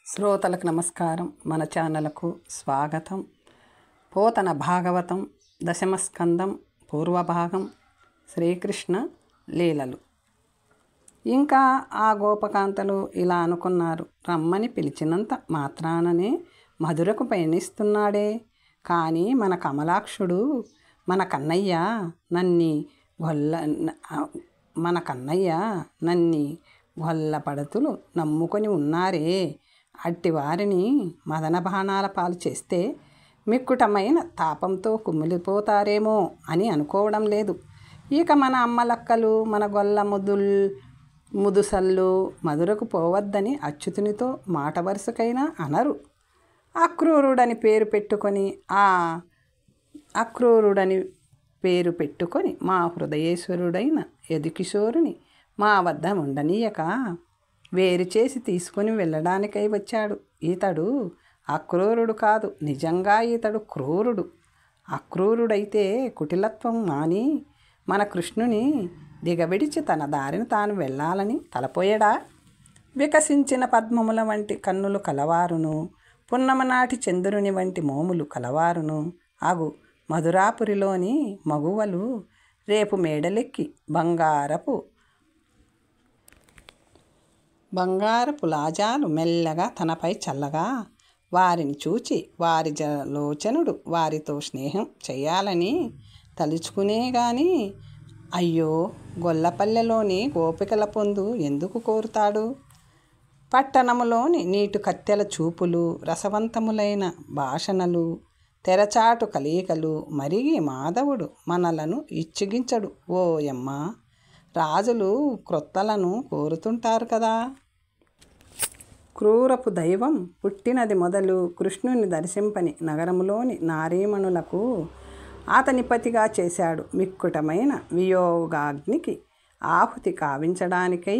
శ్రోతలకు నమస్కారం. మన ఛానల్కు స్వాగతం. పోతన భాగవతం దశమస్కందం పూర్వభాగం శ్రీకృష్ణ లీలలు. ఇంకా ఆ గోపకాంతలు ఇలా అనుకున్నారు, రమ్మని పిలిచినంత మాత్రాననే మధురకు పయనిస్తున్నాడే కానీ మన కమలాక్షుడు మన కన్నయ్య నన్ని గొల్ల పడతులు నమ్ముకొని ఉన్నారే, అట్టివారిని మదన బాణాల పాలు చేస్తే మిక్కుటమైన తాపంతో కుమిలిపోతారేమో అని అనుకోవడం లేదు. ఇక మన అమ్మలక్కలు మన గొల్ల ముదుసళ్ళు మధురకు పోవద్దని అచ్యుతునితో మాట వరుసకైనా అనరు. అక్రూరుడని పేరు పెట్టుకొని మా హృదయేశ్వరుడైన యదుకిశోరుని మా వద్ద ఉండనీయక వేరు చేసి తీసుకుని వెళ్ళడానికై వచ్చాడు. ఈతడు అక్రూరుడు కాదు, నిజంగా ఈతడు క్రూరుడు. అక్రూరుడైతే కుటిలత్వం మాని మన కృష్ణుని దిగబిడిచి తన దారిని తాను వెళ్ళాలని తలపోయడా? వికసించిన పద్మముల వంటి కన్నులు కలవారును, పున్నమనాటి చంద్రుని వంటి మోములు కలవారును అగు మధురాపురిలోని మగువలు రేపు మేడలెక్కి బంగారపు లాజాలు మెల్లగా తనపై చల్లగా వారిని చూచి వారి లోచనుడు వారితో స్నేహం చేయాలని తలుచుకునే గాని అయ్యో గొల్లపల్లెలోని గోపికల పొందు ఎందుకు కోరుతాడు? పట్టణములోని నీటు కత్తెల చూపులు, రసవంతములైన భాషణలు, తెరచాటు కలీకలు మరిగి మాధవుడు మనలను ఇచ్చిగించడు. ఓయమ్మ, రాజులు క్రొత్తలను కోరుతుంటారు కదా. క్రూరపు దైవం పుట్టినది మొదలు కృష్ణుని దర్శింపని నగరములోని నారీమణులకు అతని పతిగా చేశాడు. మిక్కుటమైన వియోగాగ్నికి ఆహుతి కావించడానికై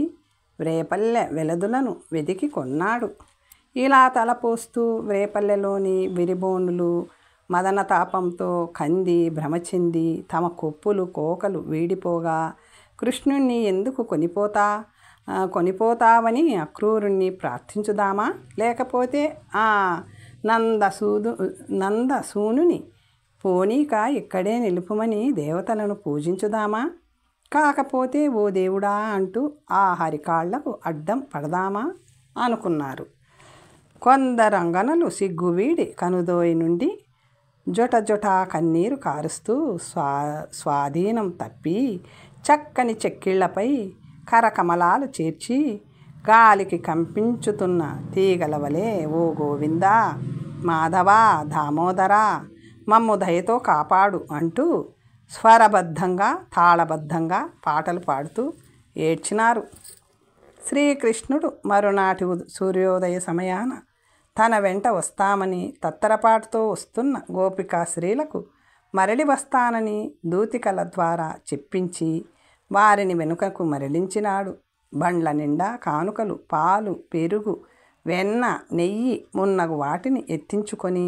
వ్రేపల్లె వెలదులను వెతికి కొన్నాడు. ఇలా తలపోస్తూ వ్రేపల్లెలోని విరిబోనులు మదనతాపంతో కంది భ్రమచెంది తమ కొప్పులు కోకలు వీడిపోగా కృష్ణుణ్ణి ఎందుకు కొనిపోతావని అక్రూరుణ్ణి ప్రార్థించుదామా? లేకపోతే ఆ నందసూనుని పోనీక ఇక్కడే నిలుపుమని దేవతలను పూజించుదామా? కాకపోతే ఓ దేవుడా అంటూ ఆ హరికాళ్లకు అడ్డం పడదామా అనుకున్నారు. కొందరంగనలు సిగ్గువీడి కనుదోయి నుండి జొట కన్నీరు కారుస్తూ స్వాధీనం తప్పి చక్కని చెక్కిళ్లపై కరకమలాలు చేర్చి గాలికి కంపించుతున్న తీగల వలె ఓ గోవిందా, మాధవా, దామోదరా, మమ్ము దయతో కాపాడు అంటూ స్వరబద్ధంగా తాళబద్ధంగా పాటలు పాడుతూ ఏడ్చినారు. శ్రీకృష్ణుడు మరునాటి సూర్యోదయ సమయాన తన వెంట వస్తామని తత్తరపాటుతో వస్తున్న గోపికా స్త్రీలకు మరలి వస్తానని దూతికల ద్వారా చెప్పించి వారిని వెనుకకు మరలించినాడు. బండ్ల నిండా కానుకలు, పాలు, పెరుగు, వెన్న, నెయ్యి మున్నగు వాటిని ఎత్తించుకొని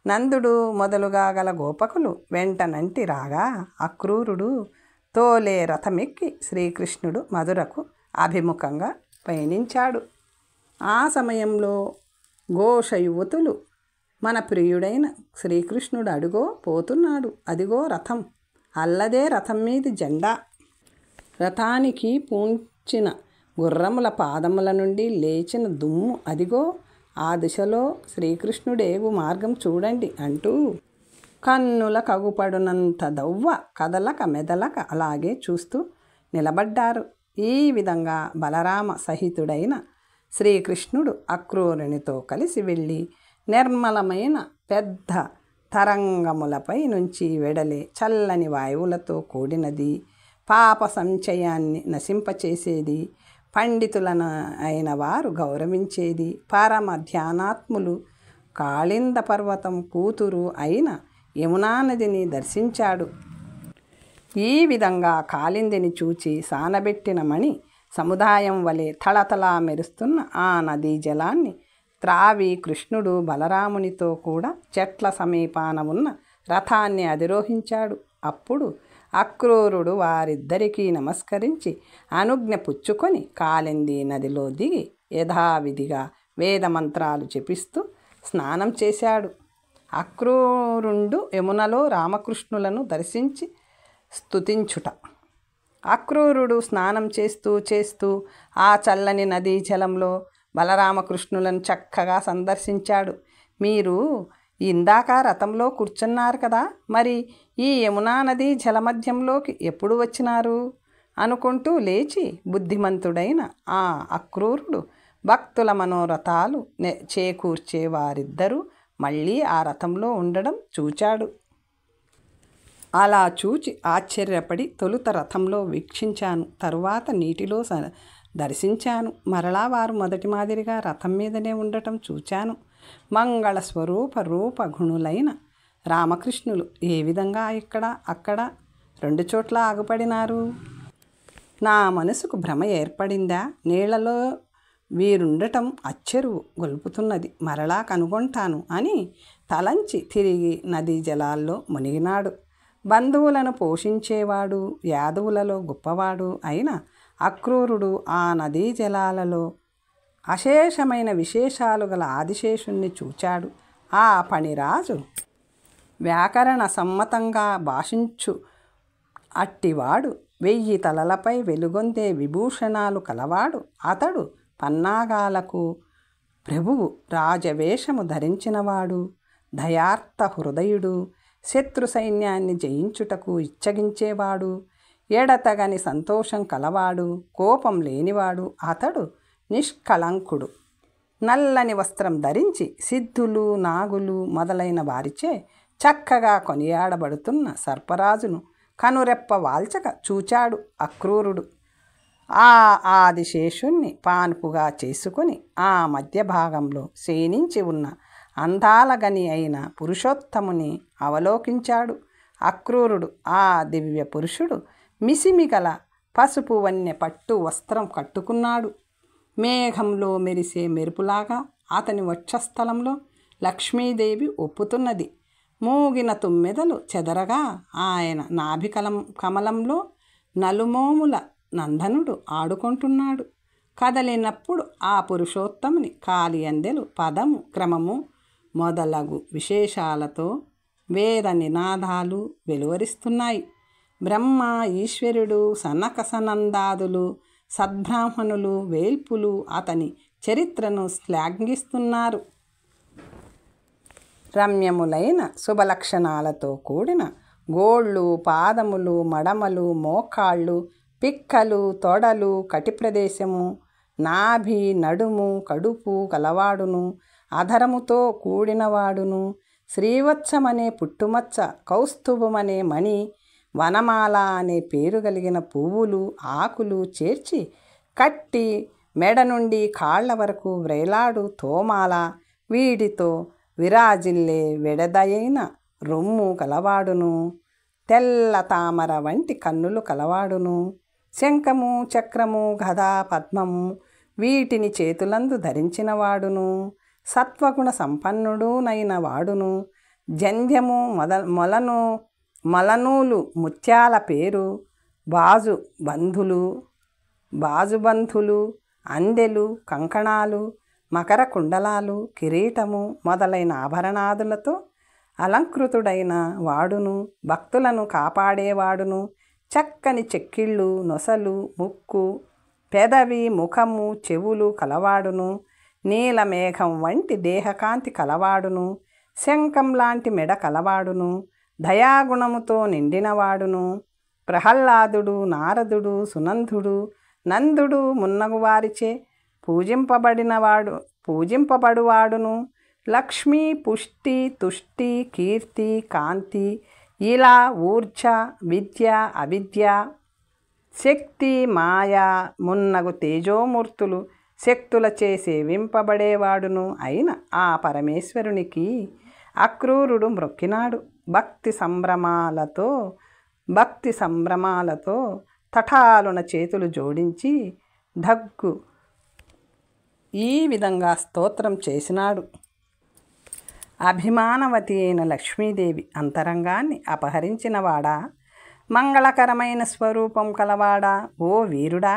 నందుడు మొదలుగా గల గోపకులు వెంటనంటి రాగా అక్రూరుడు తోలే రథమెక్కి శ్రీకృష్ణుడు మధురకు అభిముఖంగా పయనించాడు. ఆ సమయంలో ఘోష యువతులు మన ప్రియుడైన శ్రీకృష్ణుడు అడుగో పోతున్నాడు, అదిగో రథం, అల్లదే రథం మీది జెండా, రథానికి పూంచిన గుర్రముల పాదముల నుండి లేచిన దుమ్ము, అదిగో ఆ దిశలో శ్రీకృష్ణుడేగు మార్గం చూడండి అంటూ కన్నుల కగుపడునంత దవ్వ కదలక మెదలక అలాగే చూస్తూ నిలబడ్డారు. ఈ విధంగా బలరామ సహితుడైన శ్రీకృష్ణుడు అక్రూరునితో కలిసి వెళ్ళి నిర్మలమైన పెద్ద తరంగములపై నుంచి వెడలే చల్లని వాయువులతో కూడినది, పాప సంచయాన్ని నశింపచేసేది, పండితులను అయిన వారు గౌరవించేది, పరమ ధ్యానాత్ములు కాళింద పర్వతం కూతురు అయిన యమునా నదిని దర్శించాడు. ఈ విధంగా కాళిందిని చూచి సానబెట్టిన మణి సముదాయం వలె తళతళా మెరుస్తున్న ఆ నదీ జలాన్ని త్రావి కృష్ణుడు బలరామునితో కూడా చెట్ల సమీపాన ఉన్న రథాన్ని అధిరోహించాడు. అప్పుడు అక్రూరుడు వారిద్దరికీ నమస్కరించి అనుజ్ఞ పుచ్చుకొని కాళింది నదిలో దిగి యథావిధిగా వేదమంత్రాలు జపిస్తూ స్నానం చేశాడు. అక్రూరుండు యమునలో రామకృష్ణులను దర్శించి స్తుతించుట. అక్రూరుడు స్నానం చేస్తూ ఆ చల్లని నదీ జలంలో బలరామకృష్ణులను చక్కగా సందర్శించాడు. మీరు ఇందాక రథంలో కూర్చున్నారు కదా, మరి ఈ యమునా నదీ జలమధ్యంలోకి ఎప్పుడు వచ్చినారు అనుకుంటూ లేచి బుద్ధిమంతుడైన ఆ అక్రూరుడు భక్తుల మనోరథాలు చేకూర్చే వారిద్దరూ మళ్ళీ ఆ రథంలో ఉండడం చూచాడు. అలా చూచి ఆశ్చర్యపడి తొలుత రథంలో వీక్షించాను, తరువాత నీటిలో దర్శించాను. మరలా వారు మొదటి మాదిరిగా రథం మీదనే ఉండటం చూచాను. మంగళ స్వరూప రూప గుణులైన రామకృష్ణులు ఏ విధంగా ఇక్కడ అక్కడ రెండు చోట్ల ఆగుపడినారు? నా మనసుకు భ్రమ ఏర్పడిందా? నీళ్లలో వీరుండటం అచ్చెరువు గొల్పుతున్నది, మరలా కనుగొంటాను అని తలంచి తిరిగి నదీ జలాల్లో మునిగినాడు. బంధువులను పోషించేవాడు, యాదవులలో గొప్పవాడు అయిన అక్రూరుడు ఆ నదీ జలాలలో అశేషమైన విశేషాలు గల ఆదిశేషుణ్ణి చూచాడు. ఆ పణిరాజు వ్యాకరణ సమ్మతంగా భాషించు అట్టివాడు, 1000 తలలపై వెలుగొందే విభూషణాలు కలవాడు. అతడు పన్నాగాలకు ప్రభువు, రాజవేషము ధరించినవాడు, దయార్త హృదయుడు, శత్రు సైన్యాన్ని జయించుటకు ఇచ్చగించేవాడు, ఎడతగని సంతోషం కలవాడు, కోపం లేనివాడు. అతడు నిష్కళంకుడు. నల్లని వస్త్రం ధరించి సిద్ధులు, నాగులు మొదలైన వారిచే చక్కగా కొనియాడబడుతున్న సర్పరాజును కనురెప్ప వాల్చక చూచాడు అక్రూరుడు. ఆ ఆదిశేషుణ్ణి పాన్పుగా చేసుకుని ఆ మధ్య భాగంలో శయనించి ఉన్న అందాల గని అయిన పురుషోత్తముని అవలోకించాడు అక్రూరుడు. ఆ దివ్య పురుషుడు మిసిమిగల పసుపు వన్నె పట్టు వస్త్రం కట్టుకున్నాడు. మేఘంలో మెరిసే మెరుపులాగా అతని వక్షస్థలంలో లక్ష్మీదేవి ఒప్పుతున్నది. మూగిన తుమ్మెదలు చెదరగా ఆయన కమలంలో నలుమోముల నందనుడు ఆడుకుంటున్నాడు. కదలినప్పుడు ఆ పురుషోత్తముని కాలి అందెలు పదము క్రమము మొదలగు విశేషాలతో వేద నినాదాలు వెలువరిస్తున్నాయి. బ్రహ్మ, ఈశ్వరుడు, సనక సనందాదులు, సద్బ్రాహ్మణులు, వేల్పులు అతని చరిత్రను శ్లాఘిస్తున్నారు. రమ్యములైన శుభలక్షణాలతో కూడిన గోళ్ళు, పాదములు, మడమలు, మోకాళ్ళు, పిక్కలు, తొడలు, కటి ప్రదేశము, నాభి, నడుము, కడుపు కలవాడును, అధరముతో కూడినవాడును, శ్రీవత్సమనే పుట్టుమచ్చ, కౌస్తుభమనే మణి, వనమాల అనే పేరు కలిగిన పువ్వులు, ఆకులు చేర్చి కట్టి మెడ నుండి కాళ్ల వరకు వ్రేలాడు తోమాల, వీటితో విరాజిల్లే వెడదయైన రొమ్ము కలవాడును, తెల్ల తామర వంటి కన్నులు కలవాడును, శంఖము, చక్రము, గద, పద్మము వీటిని చేతులందు ధరించినవాడును, సత్వగుణ సంపన్నుడునైన వాడును, జంధ్యము మలనూలు ముత్యాల పేరు, బాజుబంధులు, అందెలు, కంకణాలు, మకర కుండలాలు, కిరీటము మొదలైన ఆభరణాదులతో అలంకృతుడైన వాడును, భక్తులను కాపాడేవాడును, చక్కని చెక్కిళ్ళు, నొసలు, ముక్కు, పెదవి, ముఖము, చెవులు కలవాడును, నీలమేఘం వంటి దేహకాంతి కలవాడును, శంఖం లాంటి మెడ కలవాడును, దయాగుణముతో నిండినవాడును, ప్రహ్లాదుడు, నారదుడు, సునందుడు, నందుడు మున్నగు వారిచే పూజింపబడువాడును, లక్ష్మీ, పుష్టి, తుష్టి, కీర్తి, కాంతి, ఇలా, ఊర్జ, విద్య, అవిద్య, శక్తి, మాయ మున్నగు తేజోమూర్తులు శక్తులచే సేవింపబడేవాడును అయిన ఆ పరమేశ్వరునికి అక్రూరుడు మ్రొక్కినాడు. భక్తి సంభ్రమాలతో తటాలున చేతులు జోడించి ఢగ్గు ఈ విధంగా స్తోత్రం చేసినాడు. అభిమానవతి అయిన లక్ష్మీదేవి అంతరంగాన్ని అపహరించినవాడా, మంగళకరమైన స్వరూపం కలవాడా, ఓ వీరుడా,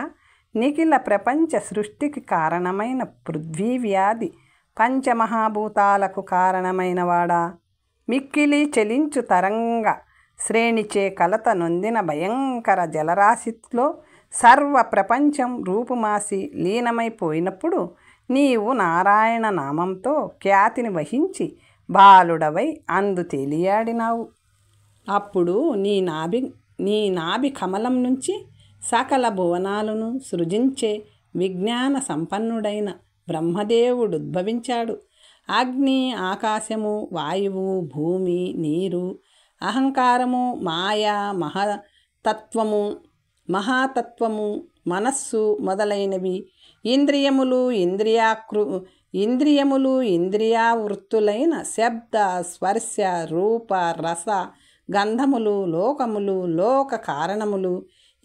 నిఖిల ప్రపంచ సృష్టికి కారణమైన పృథ్వీ వ్యాధి పంచమహాభూతాలకు కారణమైనవాడా, మిక్కిలి చెలించు తరంగ శ్రేణిచే కలత నొందిన భయంకర జలరాశిలో సర్వ ప్రపంచం రూపుమాసి లీనమైపోయినప్పుడు నీవు నారాయణ నామంతో ఖ్యాతిని వహించి బాలుడవై అందు తేలియాడినావు. అప్పుడు నీ నాభి కమలం నుంచి సకల భువనాలను సృజించే విజ్ఞాన సంపన్నుడైన బ్రహ్మదేవుడు ఉద్భవించాడు. అగ్ని, ఆకాశము, వాయువు, భూమి, నీరు, అహంకారము, మాయా, మహాతత్వము, మనస్సు మొదలైనవి ఇంద్రియములు ఇంద్రియావృత్తులైన శబ్ద, స్పర్శ, రూప, రస, గంధములు, లోకములు, లోక కారణములు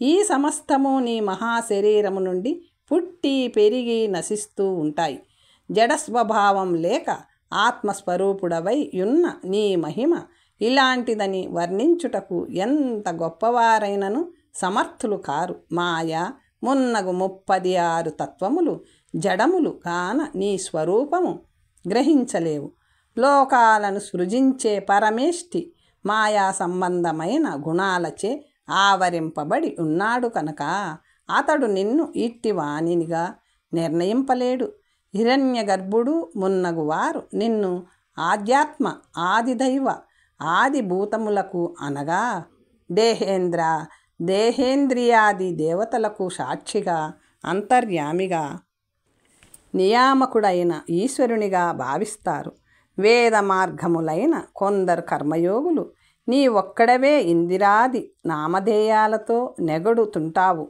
ఈ సమస్తము నీ మహాశరీరము నుండి పుట్టి పెరిగి నశిస్తూ ఉంటాయి. జడస్వభావం లేక ఆత్మస్వరూపుడవై ఉన్న నీ మహిమ ఇలాంటిదని వర్ణించుటకు ఎంత గొప్పవారైనను సమర్థులు కారు. మాయ మున్నగు 36 తత్వములు జడములు కాన నీ స్వరూపము గ్రహించలేవు. లోకాలను సృజించే పరమేష్టి మాయా సంబంధమైన గుణాలచే ఆవరింపబడి ఉన్నాడు కనుక అతడు నిన్ను ఇట్టి వాణినిగా నిర్ణయింపలేడు. హిరణ్య గర్భుడు మున్నగు వారు నిన్ను ఆధ్యాత్మ, ఆదిదైవ, ఆదిభూతములకు అనగా దేహేంద్రియాది దేవతలకు సాక్షిగా, అంతర్యామిగా, నియామకుడైన ఈశ్వరునిగా భావిస్తారు. వేద మార్గములైన కొందరు కర్మయోగులు నీ ఒక్కడవే ఇందిరాది నామధేయాలతో నెగడుతుంటావు,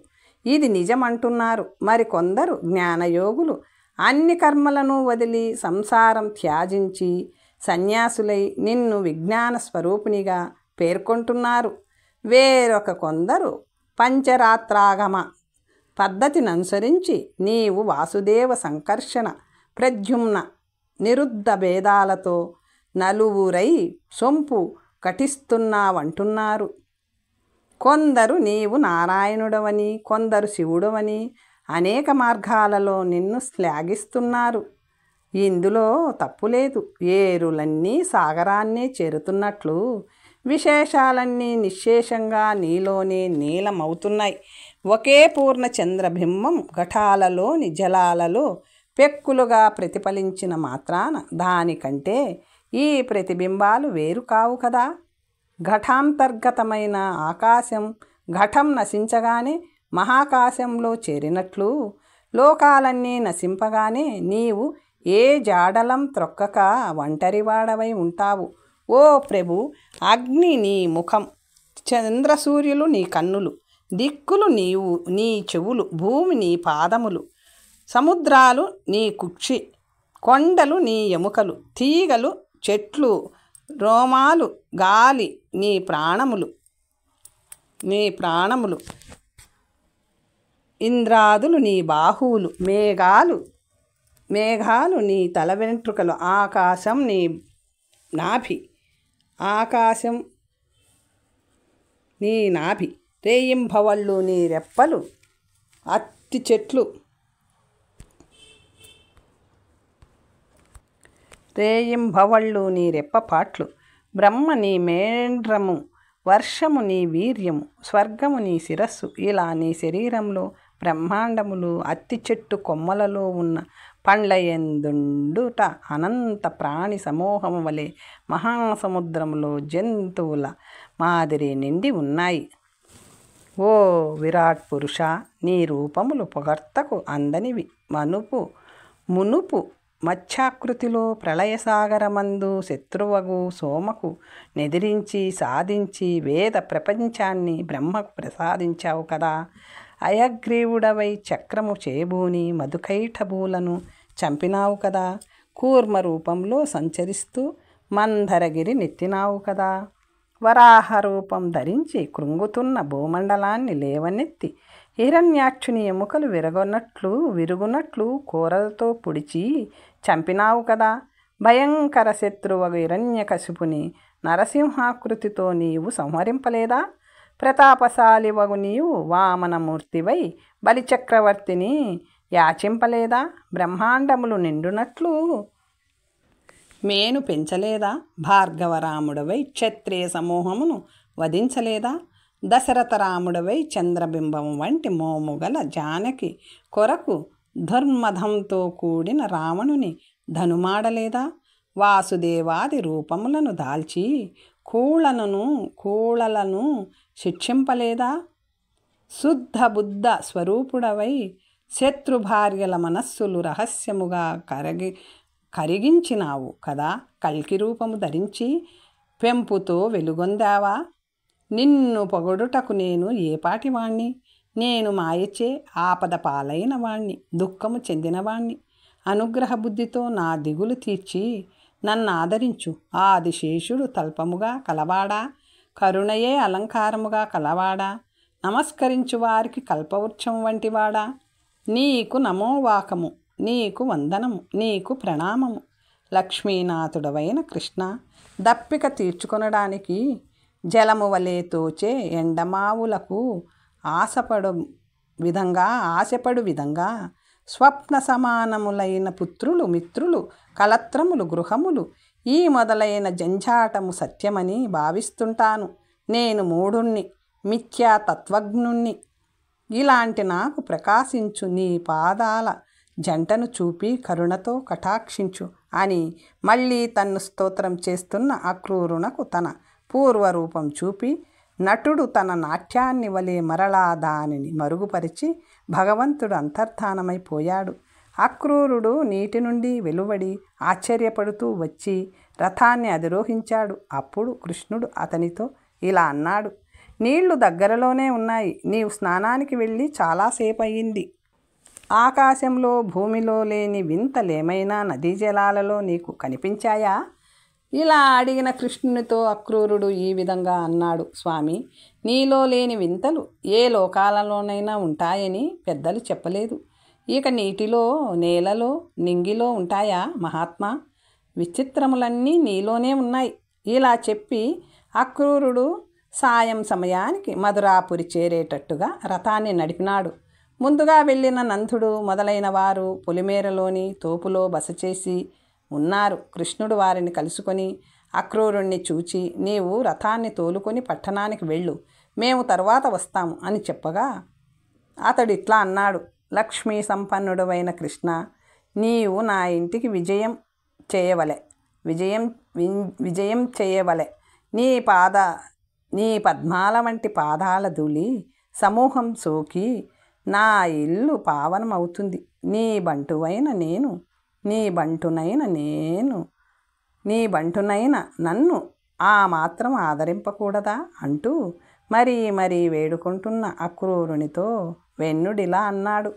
ఇది నిజమంటున్నారు. మరికొందరు జ్ఞానయోగులు అన్ని కర్మలను వదిలి సంసారం త్యాజించి సన్యాసులై నిన్ను విజ్ఞాన స్వరూపిణిగా పేర్కొంటున్నారు. వేరొక కొందరు పంచరాత్రాగమ పద్ధతిని అనుసరించి నీవు వాసుదేవ, సంకర్షణ, ప్రద్యుమ్న, నిరుద్ధ భేదాలతో నలువురై సొంపు కటిస్తున్నావంటున్నారు. కొందరు నీవు నారాయణుడవని, కొందరు శివుడవని అనేక మార్గాలలో నిన్ను శ్లాఘిస్తున్నారు. ఇందులో తప్పులేదు. ఏరులన్నీ సాగరాన్నే చేరుతున్నట్లు విశేషాలన్నీ నిశ్శేషంగా నీలోనే నీలమవుతున్నాయి. ఒకే పూర్ణ చంద్రబింబం ఘటాలలోని జలాలలో పెక్కులుగా ప్రతిఫలించిన మాత్రాన దానికంటే ఈ ప్రతిబింబాలు వేరు కావు కదా. ఘటాంతర్గతమైన ఆకాశం ఘటం నశించగానే మహాకాశంలో చేరినట్లు లోకాలన్నీ నశింపగానే నీవు ఏ జాడలం త్రొక్కక ఒంటరివాడవై ఉంటావు. ఓ ప్రభు, అగ్ని నీ ముఖం, చంద్రసూర్యులు నీ కన్నులు, దిక్కులు నీ చెవులు, భూమి నీ పాదములు, సముద్రాలు నీ కుక్షి, కొండలు నీ ఎముకలు, తీగలు, చెట్లు, రోమాలు, గాలి నీ ప్రాణములు, ఇంద్రాదులు నీ బాహువులు, మేఘాలు నీ తల వెంట్రుకలు, ఆకాశం నీ నాభి, రేయింబవళ్ళు నీ రెప్పలు, అత్తి చెట్లు, రేయింబవళ్ళు నీ రెప్పపాట్లు, బ్రహ్మ నీ మేండ్రము, వర్షము నీ వీర్యము, స్వర్గము నీ శిరస్సు. ఇలా నీ శరీరంలో బ్రహ్మాండములు అత్తి చెట్టు కొమ్మలలో ఉన్న పండ్లయందుండుట అనంత ప్రాణి సమూహము వలె మహాసముద్రములో జంతువుల మాదిరి నిండి ఉన్నాయి. ఓ విరాట్ పురుష, నీ రూపములు పొగడ్తకు అందనివి. మునుపు మత్స్యాకృతిలో ప్రళయసాగరమందు శత్రువగు సోమకు నెదిరించి సాధించి వేద ప్రపంచాన్ని బ్రహ్మకు ప్రసాదించావు కదా. అయగ్రీవుడవై చక్రము చేబూని మధుకైఠభూలను చంపినావు కదా. కూర్మ రూపంలో సంచరిస్తూ మందరగిరి నెత్తినావు కదా. వరాహ రూపం ధరించి కృంగుతున్న భూమండలాన్ని లేవనెత్తి హిరణ్యాక్షుని ఎముకలు విరుగునట్లు కూరలతో పొడిచి చంపినావు కదా. భయంకర శత్రువగు హిరణ్యకశిపుని నరసింహాకృతితో నీవు సంహరింపలేదా. ప్రతాపశాలివగు నీవు వామనమూర్తివై బలిచక్రవర్తిని యాచింపలేదా? బ్రహ్మాండములు నిండునట్లు మేను పెంచలేదా? భార్గవరాముడవై క్షత్రియ సమూహమును వధించలేదా? దశరథరాముడవై చంద్రబింబం వంటి మోముగల జానకి కొరకు దుర్మదంతో కూడిన రావణుని ధనుమాడలేదా? వాసుదేవాది రూపములను దాల్చి కూళలను శిక్షింపలేదా? శుద్ధ బుద్ధ స్వరూపుడవై శత్రుభార్యల మనస్సులు రహస్యముగా కరిగించినావు కదా? కల్కి రూపము ధరించి పెంపుతో వెలుగొందావా? నిన్ను పొగడుటకు నేను ఏపాటి వాణ్ణి? నేను మాయచే ఆపద పాలైన వాణ్ణి, దుఃఖము చెందినవాణ్ణి. అనుగ్రహ బుద్ధితో నా దిగులు తీర్చి నన్ను ఆదరించు. ఆదిశేషుడు తల్పముగా కలవాడా, కరుణయే అలంకారముగా కలవాడా, నమస్కరించు వారికి కల్పవృక్షం వంటివాడా, నీకు నమోవాకము, నీకు వందనము, నీకు ప్రణామము. లక్ష్మీనాథుడవైన కృష్ణ, దప్పిక తీర్చుకొనడానికి జలము వలె తోచే ఎండమావులకు ఆశపడు విధంగా స్వప్న సమానములైన పుత్రులు, మిత్రులు, కలత్రములు, గృహములు ఈ మొదలైన జంఝాటము సత్యమని భావిస్తుంటాను. నేను మూఢుణ్ణి, మిథ్యా తత్వజ్ఞుణ్ణి. ఇలాంటి నాకు ప్రకాశించు నీ పాదాల జంటను చూపి కరుణతో కటాక్షించు అని మళ్ళీ తన్ను స్తోత్రం చేస్తున్న అక్రూరునకు తన పూర్వరూపం చూపి నటుడు తన నాట్యాన్ని వలె మరలా దానిని మరుగుపరిచి భగవంతుడు అంతర్ధానమైపోయాడు. అక్రూరుడు నీటి నుండి వెలువడి ఆశ్చర్యపడుతూ వచ్చి రథాన్ని అధిరోహించాడు. అప్పుడు కృష్ణుడు అతనితో ఇలా అన్నాడు: నీళ్లు దగ్గరలోనే ఉన్నాయి. నీవు స్నానానికి వెళ్ళి చాలాసేపు అయ్యింది. ఆకాశంలో భూమిలో లేని వింతలేమైనా నదీ జలాలలో నీకు కనిపించాయా? ఇలా అడిగిన కృష్ణునితో అక్రూరుడు ఈ విధంగా అన్నాడు: స్వామి, నీలో లేని వింతలు ఏ లోకాలలోనైనా ఉంటాయని పెద్దలు చెప్పలేదు. ఇక నీటిలో, నేలలో, నింగిలో ఉంటాయా మహాత్మా? విచిత్రములన్నీ నీలోనే ఉన్నాయి. ఇలా చెప్పి అక్రూరుడు సాయం సమయానికి మధురాపురి చేరేటట్టుగా రథాన్ని నడిపినాడు. ముందుగా వెళ్ళిన నందుడు మొదలైన వారు పొలిమేరలోని తోపులో బస చేసి ఉన్నారు. కృష్ణుడు వారిని కలుసుకొని అక్రూరుణ్ణి చూచి, నీవు రథాన్ని తోలుకొని పట్టణానికి వెళ్ళు, మేము తరువాత వస్తాము అని చెప్పగా అతడు ఇట్లా అన్నాడు: లక్ష్మీ సంపన్నుడవైన కృష్ణ, నీవు నా ఇంటికి విజయం చేయవలె. నీ పద్మాల వంటి పాదాల ధూళి సమూహం సోకి నా ఇల్లు పావనమవుతుంది. నీ బంటునైన నన్ను ఆ మాత్రం ఆదరింపకూడదా అంటూ మరీ వేడుకుంటున్న అక్రూరునితో వెన్నుడిలా అన్నాడు: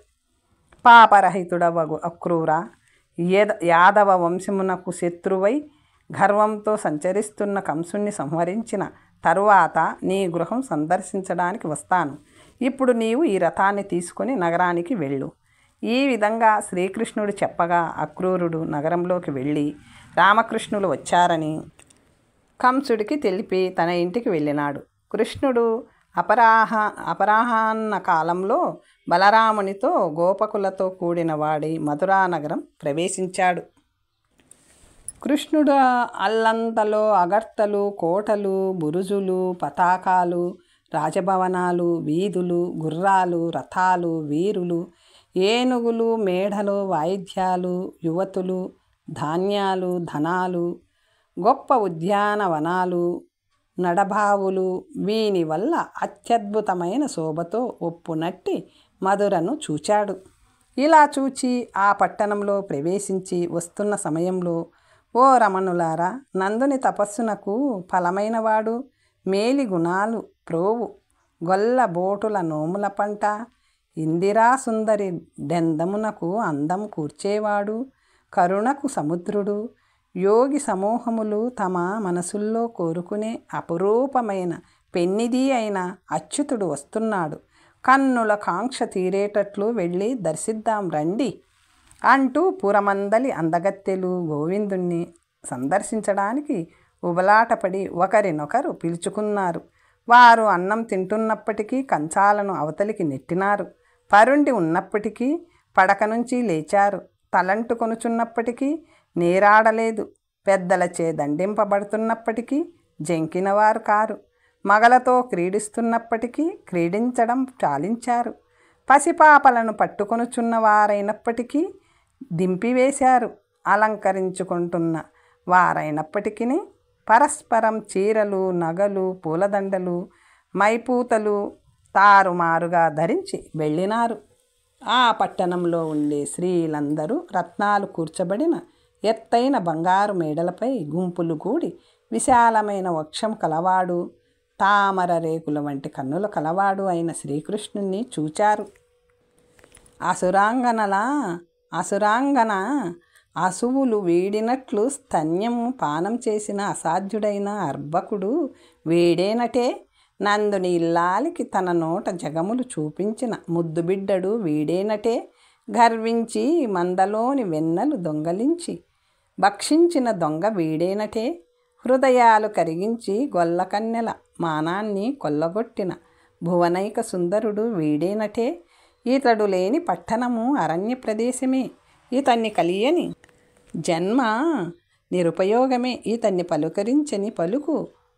పాపరహితుడవగు అక్రూరా, యాదవ వంశమునకు శత్రువై గర్వంతో సంచరిస్తున్న కంసుణ్ణి సంహరించిన తరువాత నీ గృహం సందర్శించడానికి వస్తాను. ఇప్పుడు నీవు ఈ రథాన్ని తీసుకొని నగరానికి వెళ్ళు. ఈ విధంగా శ్రీకృష్ణుడు చెప్పగా అక్రూరుడు నగరంలోకి వెళ్ళి రామకృష్ణులు వచ్చారని కంసుడికి తెలిపి తన ఇంటికి వెళ్ళినాడు. కృష్ణుడు అపరాహ్న కాలంలో బలరామునితో గోపకులతో కూడిన వాడి మధురా నగరం ప్రవేశించాడు. కృష్ణుడు అల్లంతలో అగర్తలు, కోటలు, బురుజులు, పతాకాలు, రాజభవనాలు, వీధులు, గుర్రాలు, రథాలు, వీరులు, ఏనుగులు, మేఢలు, వాయిద్యాలు, యువతులు, ధాన్యాలు, ధనాలు, గొప్ప ఉద్యానవనాలు, నడబావులు, వీని వల్ల అత్యద్భుతమైన శోభతో ఒప్పునట్టి మధురను చూచాడు. ఇలా చూచి ఆ పట్టణంలో ప్రవేశించి వస్తున్న సమయంలో, ఓ రమణులారా, నందుని తపస్సునకు ఫలమైనవాడు, మేలి గుణాలు ప్రోవు, గొల్ల బోటుల నోముల పంట, ఇందిరా సుందరి డెందమునకు అందం కూర్చేవాడు, కరుణకు సముద్రుడు, యోగి సమూహములు తమ మనసుల్లో కోరుకునే అపురూపమైన పెన్నిది అయిన అచ్యుతుడు వస్తున్నాడు. కన్నుల కాంక్ష తీరేటట్లు వెళ్ళి దర్శిద్దాం రండి అంటూ పురమందలి అందగత్తెలు గోవిందుణ్ణి సందర్శించడానికి ఉబలాటపడి ఒకరినొకరు పిలుచుకున్నారు. వారు అన్నం తింటున్నప్పటికీ కంచాలను అవతలికి నెట్టినారు. పరుండి ఉన్నప్పటికీ పడక నుంచి లేచారు. తలంటుకొనుచున్నప్పటికీ నీరాడలేదు. పెద్దలచే దండింపబడుతున్నప్పటికీ జంకినవారు కారు. మగలతో క్రీడిస్తున్నప్పటికీ క్రీడించడం చాలించారు. పసిపాపలను పట్టుకొనుచున్నవారైనప్పటికీ దింపివేశారు. అలంకరించుకుంటున్న వారైనప్పటికీ పరస్పరం చీరలు, నగలు, పూలదండలు, మైపూతలు తారుమారుగా ధరించి వెళ్ళినారు. ఆ పట్టణంలో ఉండే స్త్రీలందరూ రత్నాలు కూర్చబడిన ఎత్తైన బంగారు మేడలపై గుంపులు కూడి విశాలమైన వక్షం కలవాడు, తామర రేకుల వంటి కన్నుల కలవాడు అయిన శ్రీకృష్ణుణ్ణి చూచారు. అసురాంగన అసువులు వీడినట్లు స్తన్యము పానం చేసిన అసాధ్యుడైన అర్భకుడు వీడేనటే. నందుని ఇల్లాలికి తన నోట జగములు చూపించిన ముద్దుబిడ్డడు వీడేనటే. గర్వించి మందలోని వెన్నలు దొంగలించి భక్షించిన దొంగ వీడేనటే. హృదయాలు కరిగించి గొల్లకన్నెల మానాన్ని కొల్లగొట్టిన భువనైక సుందరుడు వీడేనటే. ఇతడు లేని పట్టణము అరణ్య ప్రదేశమే. ఇతన్ని కలియని జన్మ నిరుపయోగమే. ఇతన్ని పలుకరించని పలుకు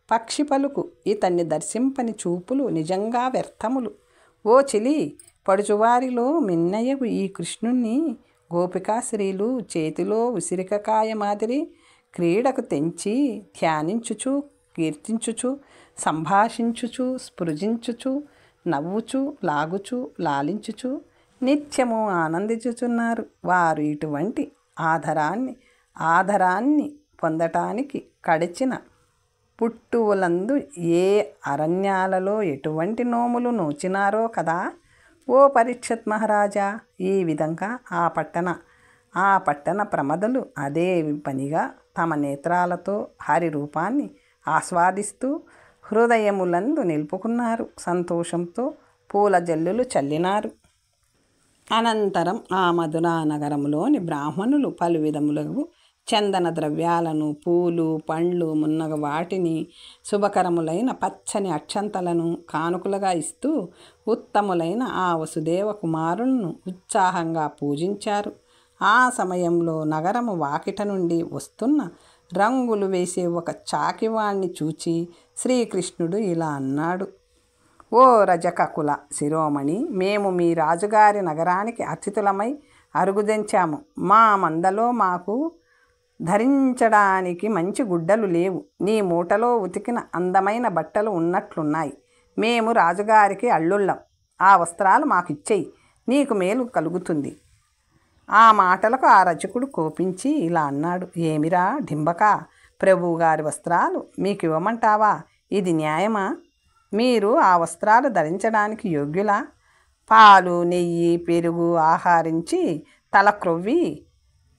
పక్షి పలుకు. ఇతన్ని దర్శింపని చూపులు నిజంగా వ్యర్థములు. ఓ చిలి, పడుచువారిలో మిన్నయ్యకు ఈ కృష్ణుణ్ణి గోపికాశ్రీలు చేతిలో ఉసిరికకాయ మాదిరి క్రీడకు తెంచి ధ్యానించుచు, కీర్తించుచు, సంభాషించుచు, స్పృజించుచు, నవ్వుచు, లాగుచు, లాలించుచు నిత్యము ఆనందించుచున్నారు. వారు ఇటువంటి ఆదరాన్ని పొందటానికి కడిచిన పుట్టువులందు ఏ అరణ్యాలలో ఎటువంటి నోములు నోచినారో కదా. ఓ పరీక్షత్ మహారాజా, ఈ విధంగా ఆ పట్టణ ప్రమదలు అదే పనిగా తమ నేత్రాలతో హరి రూపాన్ని ఆస్వాదిస్తూ హృదయములందు నిలుపుకున్నారు. సంతోషంతో పూల జల్లులు చల్లినారు. అనంతరం ఆ మధురా నగరంలోని బ్రాహ్మణులు పలు విధములకు చందన ద్రవ్యాలను, పూలు, పండ్లు మున్నగ వాటిని, శుభకరములైన పచ్చని అక్షంతలను కానుకలుగా ఇస్తూ ఉత్తములైన ఆ వసుదేవ కుమారులను ఉత్సాహంగా పూజించారు. ఆ సమయంలో నగరము వాకిట నుండి వస్తున్న రంగులు వేసే ఒక చాకివాణ్ణి చూచి శ్రీకృష్ణుడు ఇలా అన్నాడు. ఓ రజకకుల శిరోమణి, మేము మీ రాజుగారి నగరానికి అతిథులమై అరుగుదెంచాము. మా మందలో మాకు ధరించడానికి మంచి గుడ్డలు లేవు. నీ మూటలో ఉతికిన అందమైన బట్టలు ఉన్నట్లున్నాయి. మేము రాజుగారికి అల్లుళ్ళం. ఆ వస్త్రాలు మాకు ఇచ్చేయి, నీకు మేలు కలుగుతుంది. ఆ మాటలకు ఆ రజకుడు కోపించి ఇలా అన్నాడు. ఏమిరా డింబక, ప్రభువుగారి వస్త్రాలు మీకు ఇవ్వమంటావా? ఇది న్యాయమా? మీరు ఆ వస్త్రాలు ధరించడానికి యోగ్యులా? పాలు, నెయ్యి, పెరుగు ఆహరించి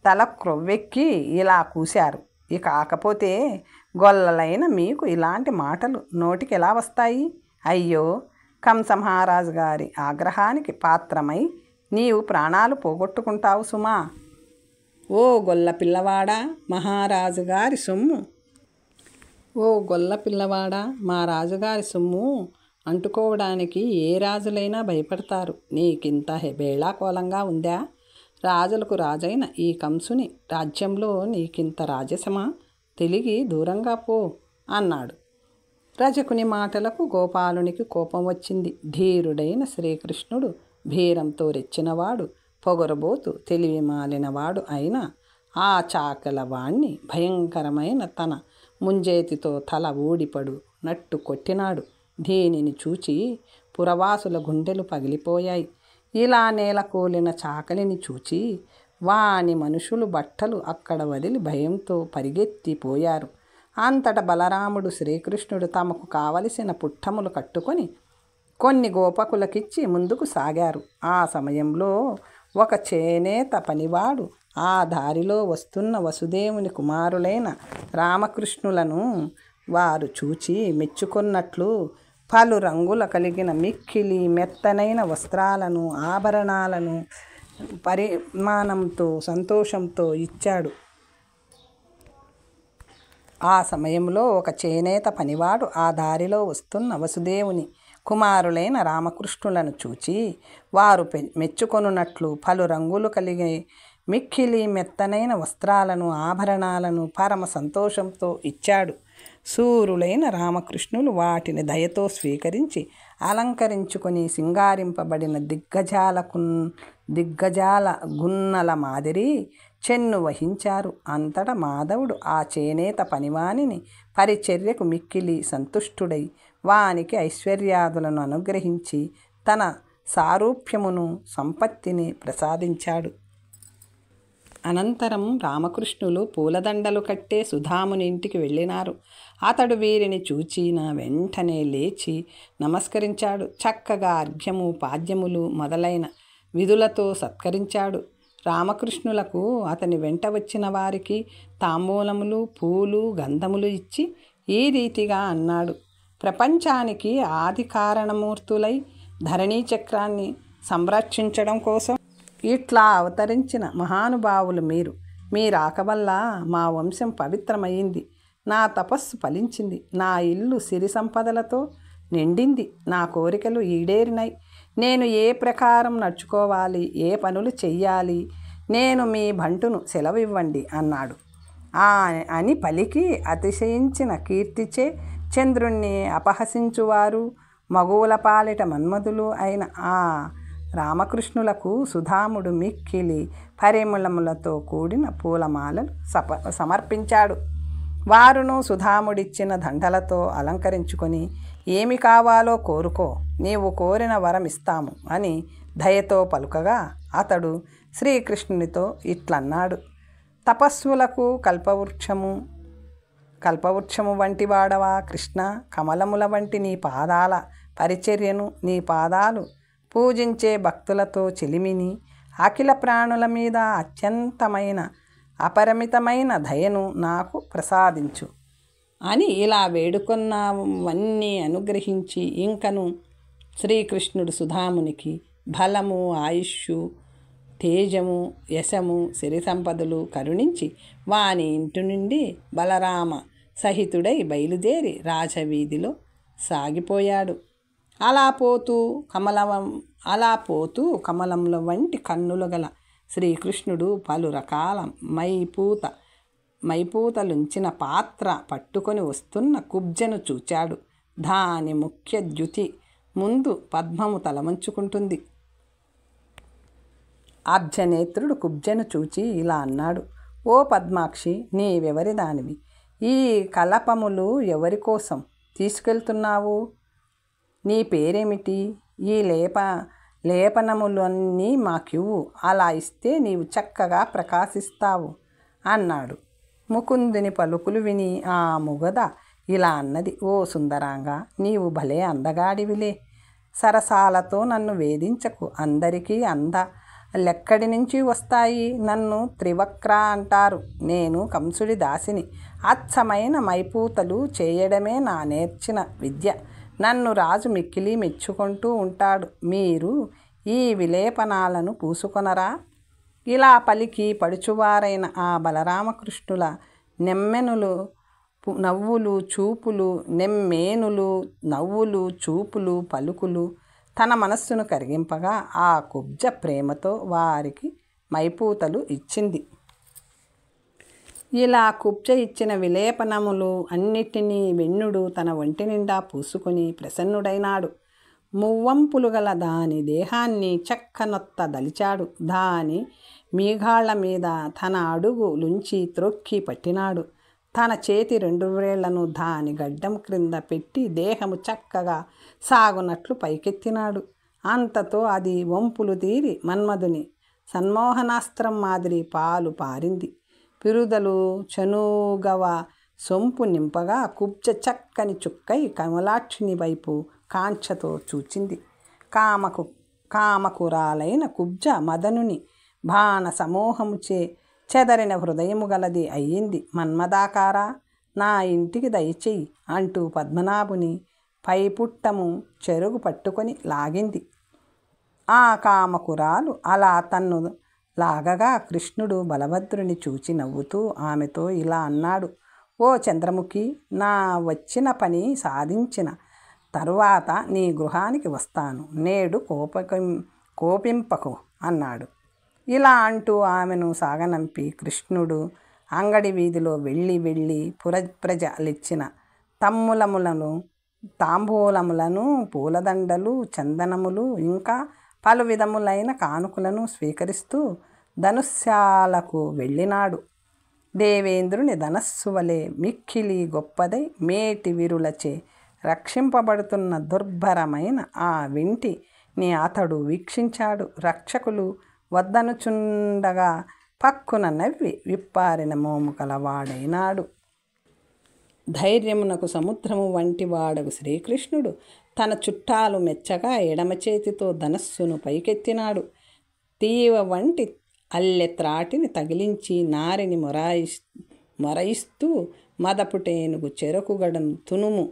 తల క్రొవ్వెక్కి ఇలా కూశారు. కాకపోతే గొల్లలైన మీకు ఇలాంటి మాటలు నోటికి ఎలా వస్తాయి? అయ్యో, కంస మహారాజు గారి ఆగ్రహానికి పాత్రమై నీవు ప్రాణాలు పోగొట్టుకుంటావు సుమా. ఓ గొల్ల పిల్లవాడా, మహారాజు గారి సొమ్ము మా రాజుగారి సొమ్ము అంటుకోవడానికి ఏ రాజులైనా భయపడతారు. నీకింత బేళాకోలంగా ఉందా? రాజులకు రాజైన ఈ కంసుని రాజ్యంలో నీకింత రాజసమా? తెలిగి దూరంగా పో అన్నాడు. రజకుని మాటలకు గోపాలునికి కోపం వచ్చింది. ధీరుడైన శ్రీకృష్ణుడు భీరంతో రెచ్చినవాడు, పొగరబోతు తెలివి మాలినవాడు అయిన ఆ చాకలవాణ్ణి భయంకరమైన తన ముంజేతితో తల ఊడిపడు నట్టు కొట్టినాడు. దీనిని చూచి పురవాసుల గుండెలు పగిలిపోయాయి. ఇలా నేలకూలిన చాకలిని చూచి వాని మనుషులు బట్టలు అక్కడ వదిలి భయంతో పరిగెత్తిపోయారు. అంతట బలరాముడు, శ్రీకృష్ణుడు తమకు కావలసిన పుట్టములు కట్టుకొని కొన్ని గోపకులకిచ్చి ముందుకు సాగారు. ఆ సమయంలో ఒక చేనేత పనివాడు ఆ దారిలో వస్తున్న వసుదేవుని కుమారులైన రామకృష్ణులను వారు చూచి మెచ్చుకున్నట్లు పలు రంగుల కలిగిన మిక్కిలి మెత్తనైన వస్త్రాలను, ఆభరణాలను పరిమాణంతో సంతోషంతో ఇచ్చాడు. ఆ సమయంలో ఒక చేనేత పనివాడు ఆ దారిలో వస్తున్న వసుదేవుని కుమారులైన రామకృష్ణులను చూచి వారు మెచ్చుకొనున్నట్లు పలు రంగులు కలిగే మిక్కిలి మెత్తనైన వస్త్రాలను ఆభరణాలను పరమ సంతోషంతో ఇచ్చాడు. సూరులైన రామకృష్ణులు వాటిని దయతో స్వీకరించి అలంకరించుకొని సింగారింపబడిన దిగ్గజాల గున్నల మాదిరి చెన్ను వహించారు. అంతటా మాధవుడు ఆ చేనేత పనివానిని పరిచర్యకు మిక్కిలి సంతుష్టుడై వానికి ఐశ్వర్యాదులను అనుగ్రహించి తన సారూప్యమును సంపత్తిని ప్రసాదించాడు. అనంతరం రామకృష్ణులు పూలదండలు కట్టే సుధాముని ఇంటికి వెళ్ళినారు. అతడు వీరిని చూచిన వెంటనే లేచి నమస్కరించాడు. చక్కగా అర్ఘ్యము పాద్యములు మొదలైన విధులతో సత్కరించాడు. రామకృష్ణులకు అతని వెంట వచ్చిన వారికి తాంబూలములు పూలు గంధములు ఇచ్చి ఈ రీతిగా అన్నాడు. ప్రపంచానికి ఆది కారణమూర్తులై ధరణీ చక్రాన్ని సంరక్షించడం కోసం ఇట్లా అవతరించిన మహానుభావులు మీరు. మీ రాక వల్ల మా వంశం పవిత్రమైంది, నా తపస్సు ఫలించింది, నా ఇల్లు సిరి సంపదలతో నిండింది, నా కోరికలు ఈడేరినాయి. నేను ఏ ప్రకారం నడుచుకోవాలి, ఏ పనులు చెయ్యాలి, నేను మీ బంటును సెలవివ్వండి అన్నాడు. అని పలికి అతిశయించిన కీర్తిచే చంద్రుణ్ణి అపహసించువారు మగువుల పాలిట మన్మధులు అయిన ఆ రామకృష్ణులకు సుధాముడు మిక్కిలి పరిమళములతో కూడిన పూలమాలలు సమర్పించాడు. వారును సుధాముడిచ్చిన దండలతో అలంకరించుకొని ఏమి కావాలో కోరుకో, నీవు కోరిన వరం ఇస్తాము అని దయతో పలుకగా అతడు శ్రీకృష్ణునితో ఇట్లన్నాడు. తపస్సులకు కల్పవృక్షము వంటి వాడవా కృష్ణ, కమలముల వంటి నీ పాదాల పరిచర్యను, నీ పాదాలు పూజించే భక్తులతో చెలిమిని, అఖిల ప్రాణుల మీద అత్యంతమైన అపరిమితమైన దయను నాకు ప్రసాదించు అని ఇలా వేడుకొన్నవన్నీ అనుగ్రహించి ఇంకను శ్రీకృష్ణుడు సుధామునికి బలము, ఆయుష్షు, తేజము, యశము, సిరి సంపదలు కరుణించి వాని ఇంటి నుండి బలరామ సహితుడై బయలుదేరి రాజవీధిలో సాగిపోయాడు. అలా పోతూ కమలముల వంటి కన్నులు గల శ్రీకృష్ణుడు పలు రకాల మైపూతలుంచిన పాత్ర పట్టుకొని వస్తున్న కుబ్జను చూచాడు. దాని ముఖ్య ద్యుతి ముందు పద్మము తలవంచుకుంటుంది. అబ్జనేత్రుడు కుబ్జను చూచి ఇలా అన్నాడు. ఓ పద్మాక్షి, నీవెవరి దానివి? ఈ కలపములు ఎవరి కోసం తీసుకెళ్తున్నావు? నీ పేరేమిటి? ఈ లేపనములన్నీ మాకివ్వు, అలా ఇస్తే నీవు చక్కగా ప్రకాశిస్తావు అన్నాడు. ముకుందుని పలుకులు విని ఆ ముగద ఇలా అన్నది. ఓ సుందరాంగా, నీవు భలే అందగాడివిలే. సరసాలతో నన్ను వేధించకు. అందరికీ లెక్కడి నుంచి వస్తాయి. నన్ను త్రివక్ర అంటారు. నేను కంసుడి దాసిని. అచ్చమైన మైపూతలు చేయడమే నా నేర్చిన విద్య. నన్ను రాజు మిక్కిలి మెచ్చుకుంటూ ఉంటాడు. మీరు ఈ విలేపనాలను పూసుకొనరా? ఇలా పలికి పడుచువారైన ఆ బలరామకృష్ణుల నవ్వులు చూపులు పలుకులు తన మనస్సును కరిగింపగా ఆ కుబ్జ ప్రేమతో వారికి మైపూతలు ఇచ్చింది. ఇలా కుబ్జ ఇచ్చిన విలేపనములు అన్నిటినీ వెన్నుడు తన ఒంటి నిండా పూసుకొని ప్రసన్నుడైనాడు. మువ్వంపులు గల దాని దేహాన్ని చక్కనొత్త దలిచాడు. దాని మీఘాళ్ల మీద తన అడుగు లుంచి త్రొక్కి పట్టినాడు. తన చేతి 2 వ్రేళ్లను దాని గడ్డం క్రింద పెట్టి దేహము చక్కగా సాగునట్లు పైకెత్తినాడు. అంతతో అది వంపులు తీరి మన్మధుని సన్మోహనాస్త్రం మాదిరి పాలు పారింది. పిరుదలు చనుగవ సొంపు నింపగా కుబ్జ చక్కని చుక్కై కమలాక్షిని వైపు కాంక్షతో చూచింది. కామకురాలైన కుబ్జ మదనుని బాణ సమూహముచే చెదరిన హృదయము గలది అయ్యింది. మన్మదాకారా, నా ఇంటికి దయచేయి అంటూ పద్మనాభుని పైపుట్టము చెరుగు పట్టుకొని లాగింది. ఆ కామకురాలు అలా తన్ను లాగగా కృష్ణుడు బలభద్రుని చూచి నవ్వుతూ ఆమెతో ఇలా అన్నాడు. ఓ చంద్రముఖి, నా వచ్చిన పని సాధించిన తరువాత నీ గృహానికి వస్తాను. నేడు కోపింపకు అన్నాడు. ఇలా అంటూ ఆమెను సాగనంపి కృష్ణుడు అంగడి వీధిలో వెళ్ళి పురప్రజలిచ్చిన తాంబూలములను, పూలదండలు, చందనములు ఇంకా పలు విధములైన కానుకలను స్వీకరిస్తూ ధనుశ్శాలకు వెళ్ళినాడు. దేవేంద్రుని ధనస్సు వలె మిక్కిలి గొప్పదై మేటి విరులచే రక్షింపబడుతున్న దుర్భరమైన ఆ వింటిని అతడు వీక్షించాడు. రక్షకులు వద్దనుచుండగా పక్కున నవ్వి విప్పారిన మోము కలవాడైనాడు. ధైర్యమునకు సముద్రము వంటి వాడగు శ్రీకృష్ణుడు తన చుట్టాలు మెచ్చగా ఎడమ చేతితో ధనస్సును పైకెత్తినాడు. తీవ వంటి అల్లె త్రాటిని తగిలించి నారిని మొరయిస్తూ మదపుటేనుగు చెరకుగడను తునుము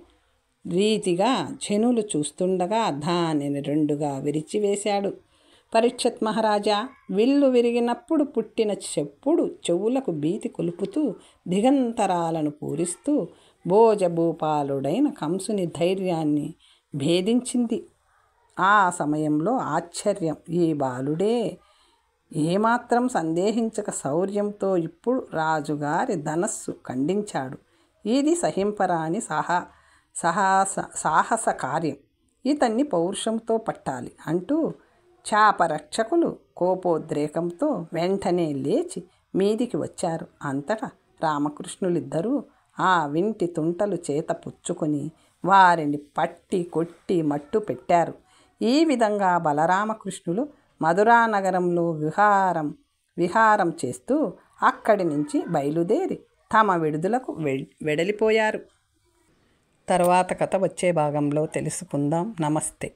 రీతిగా జనులు చూస్తుండగా దానిని రెండుగా విరిచివేశాడు. పరీక్షత్ మహారాజా, విల్లు విరిగినప్పుడు పుట్టిన చెప్పుడు చెవులకు భీతి కొలుపుతూ దిగంతరాలను పూరిస్తూ భోజభూపాలుడైన కంసుని ధైర్యాన్ని భేదించింది. ఆ సమయంలో ఆశ్చర్యం, ఈ బాలుడే ఏమాత్రం సందేహించక శౌర్యంతో ఇప్పుడు రాజుగారి ధనస్సు ఖండించాడు. ఇది సహింపరాని సాహస కార్యం. ఇతన్ని పౌరుషంతో పట్టాలి అంటూ చాపరక్షకులు కోపోద్రేకంతో వెంటనే లేచి మీదికి వచ్చారు. అంతటా రామకృష్ణులిద్దరూ ఆ వింటి తుంటలు చేత పుచ్చుకొని వారిని పట్టి కొట్టి మట్టు పెట్టారు. ఈ విధంగా బలరామకృష్ణులు మధురా నగరంలో విహారం చేస్తూ అక్కడి నుంచి బయలుదేరి తమ విడుదలకు వెడలిపోయారు. తర్వాత కథ వచ్చే భాగంలో తెలుసుకుందాం. నమస్తే.